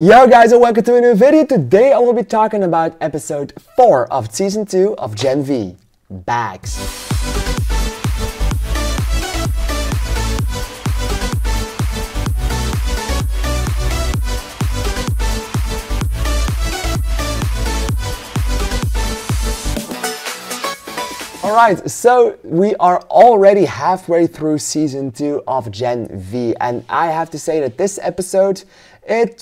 Yo guys, and welcome to a new video. Today I will be talking about episode 4 of season 2 of Gen V, Bags. Alright, so we are already halfway through season 2 of Gen V, and I have to say that this episode it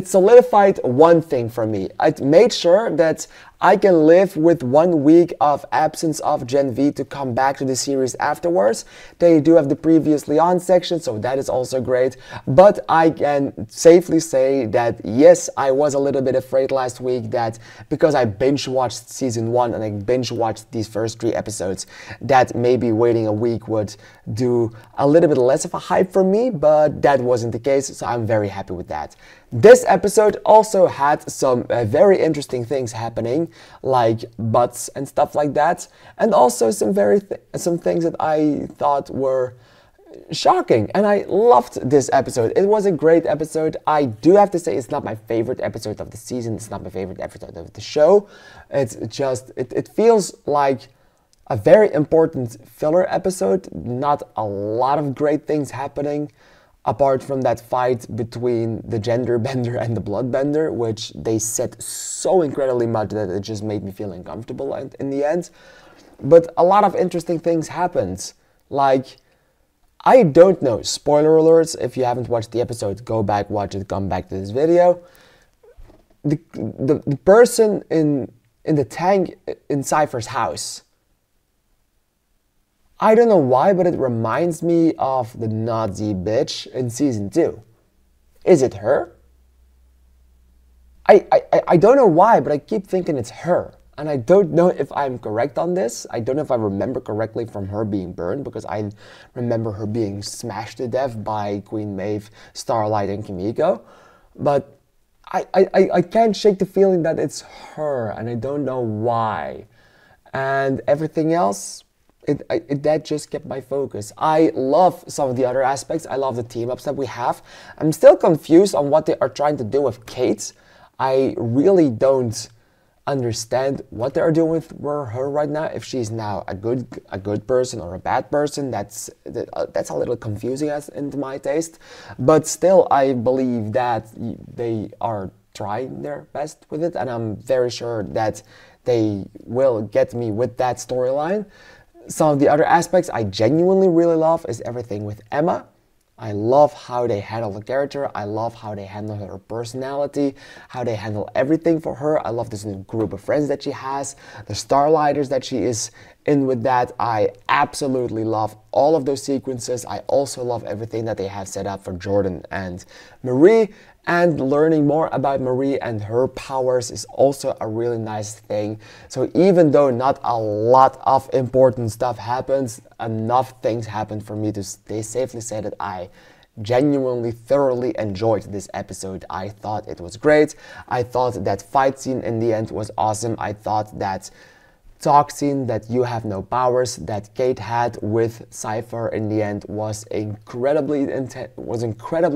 solidified one thing for me. It made sure that I can live with 1 week of absence of Gen V to come back to the series afterwards. They do have the previously on section, so that is also great. But I can safely say that yes, I was a little bit afraid last week that because I binge watched season 1 and I binge watched these first 3 episodes, that maybe waiting a week would do a little bit less of a hype for me, but that wasn't the case, so I'm very happy with that. This episode also had some very interesting things happening, like butts and stuff like that, and also some things that I thought were shocking, and I loved this episode. It was a great episode. I do have to say it's not my favorite episode of the season. It's not my favorite episode of the show. It's just it feels like a very important filler episode. Not a lot of great things happening apart from that fight between the gender bender and the blood bender, which they said so incredibly much that it just made me feel uncomfortable in the end. But a lot of interesting things happened. Like, I don't know, spoiler alerts, if you haven't watched the episode, go back, watch it, come back to this video. The person in the tank in Cypher's house, I don't know why, but it reminds me of the Nazi bitch in season 2. Is it her? I don't know why, but I keep thinking it's her. And I don't know if I'm correct on this. I don't know if I remember correctly from her being burned, because I remember her being smashed to death by Queen Maeve, Starlight, and Kimiko. But I can't shake the feeling that it's her, and I don't know why. And everything else, that just kept my focus. I love some of the other aspects. I love the team-ups that we have. I'm still confused on what they are trying to do with Kate. I really don't understand what they are doing with her right now. If she's now a good person or a bad person, that's a little confusing into my taste. But still, I believe that they are trying their best with it, and I'm very sure that they will get me with that storyline. Some of the other aspects I genuinely really love is everything with Emma. I love how they handle the character. I love how they handle her personality, how they handle everything for her. I love this new group of friends that she has, the Starlighters that she is in with that. I absolutely love all of those sequences. I also love everything that they have set up for Jordan and Marie. And learning more about Marie and her powers is also a really nice thing. So even though not a lot of important stuff happens, enough things happen for me to safely say that I genuinely, thoroughly enjoyed this episode. I thought it was great. I thought that fight scene in the end was awesome. I thought that talk scene that you have no powers that Kate had with Cypher in the end was incredibly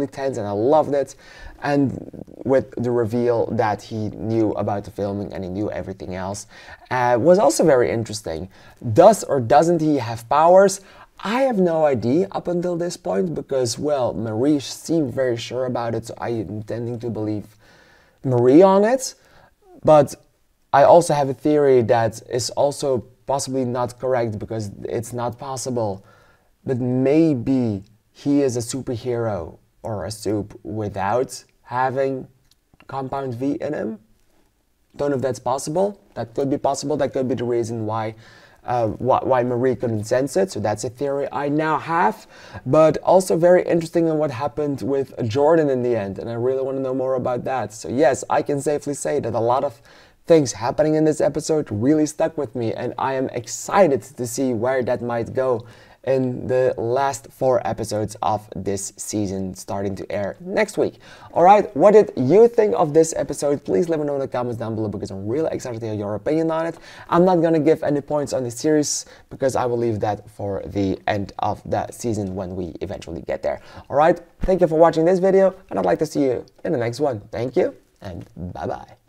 tense, and I loved it. And with the reveal that he knew about the filming and he knew everything else was also very interesting. Does or doesn't he have powers? I have no idea up until this point, because, well, Marie seemed very sure about it, so I am tending to believe Marie on it. But I also have a theory that is also possibly not correct, because it's not possible. But maybe he is a superhero or a soup without having Compound V in him. Don't know if that's possible. That could be possible. That could be the reason why Marie couldn't sense it. So that's a theory I now have. But also very interesting in what happened with Jordan in the end. And I really want to know more about that. So yes, I can safely say that a lot of things happening in this episode really stuck with me, and I am excited to see where that might go in the last 4 episodes of this season starting to air next week. Alright, what did you think of this episode? Please let me know in the comments down below because I'm really excited to hear your opinion on it. I'm not gonna give any points on the series because I will leave that for the end of the season when we eventually get there. Alright, thank you for watching this video and I'd like to see you in the next one. Thank you and bye bye.